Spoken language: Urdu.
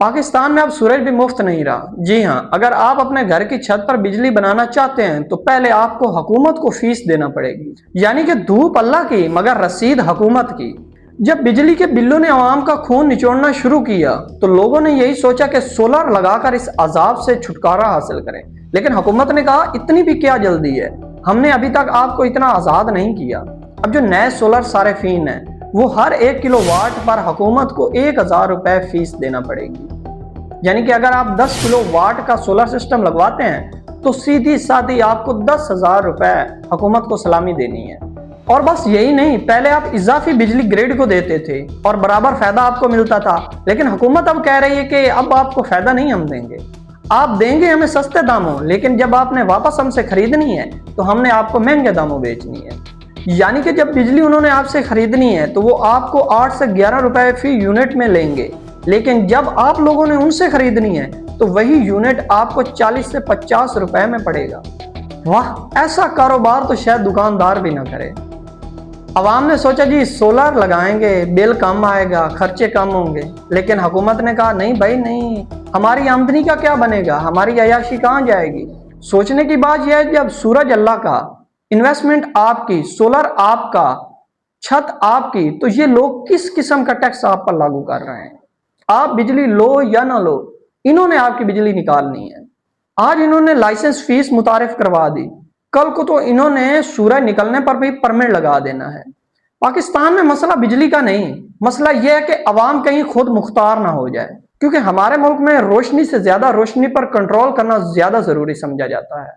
پاکستان میں اب سورج بھی مفت نہیں رہا۔ جی ہاں، اگر آپ اپنے گھر کی چھت پر بجلی بنانا چاہتے ہیں تو پہلے آپ کو حکومت کو فیس دینا پڑے گی، یعنی کہ دھوپ اللہ کی مگر رسید حکومت کی۔ جب بجلی کے بلوں نے عوام کا خون نچوڑنا شروع کیا تو لوگوں نے یہی سوچا کہ سولر لگا کر اس عذاب سے چھٹکارا حاصل کریں، لیکن حکومت نے کہا اتنی بھی کیا جلدی ہے، ہم نے ابھی تک آپ کو اتنا آزاد نہیں کیا۔ اب جو نئے سولر صارفین ہیں وہ ہر 1 کلو واٹ پر حکومت کو 1000 روپے فیس دینا پڑے گی، یعنی کہ اگر آپ 10 کلو واٹ کا سولر سسٹم لگواتے ہیں تو سیدھی سادھی آپ کو 10,000 روپے حکومت کو سلامی دینی ہے۔ اور بس یہی نہیں، پہلے آپ اضافی بجلی گریڈ کو دیتے تھے اور برابر فائدہ آپ کو ملتا تھا، لیکن حکومت اب کہہ رہی ہے کہ اب آپ کو فائدہ نہیں ہم دیں گے، آپ دیں گے ہمیں سستے داموں، لیکن جب آپ نے واپس ہم سے خریدنی ہے تو ہم نے آپ کو مہنگے داموں بیچنی ہے۔ یعنی کہ جب بجلی انہوں نے آپ سے خریدنی ہے تو وہ آپ کو 8 سے 11 روپے فی یونٹ میں لیں گے، لیکن جب آپ لوگوں نے ان سے خریدنی ہے تو وہی یونٹ آپ کو 40 سے 50 روپے میں پڑے گا۔ واہ، ایسا کاروبار تو شاید دکاندار بھی نہ کرے۔ عوام نے سوچا جی سولر لگائیں گے، بل کم آئے گا، خرچے کم ہوں گے، لیکن حکومت نے کہا نہیں بھائی نہیں، ہماری آمدنی کا کیا بنے گا، ہماری عیاشی کہاں جائے گی۔ سوچنے کی بات یہ ہے جب سورج اللہ کا، انویسٹمنٹ آپ کی، سولر آپ کا، چھت آپ کی، تو یہ لوگ کس قسم کا ٹیکس آپ پر لاگو کر رہے ہیں؟ آپ بجلی لو یا نہ لو، انہوں نے آپ کی بجلی نکالنی ہے۔ آج انہوں نے لائسنس فیس متعارف کروا دی، کل کو تو انہوں نے سورج نکلنے پر بھی پرمٹ لگا دینا ہے۔ پاکستان میں مسئلہ بجلی کا نہیں، مسئلہ یہ ہے کہ عوام کہیں خود مختار نہ ہو جائے، کیونکہ ہمارے ملک میں روشنی سے زیادہ روشنی پر کنٹرول کرنا زیادہ ضروری سمجھا جاتا ہے۔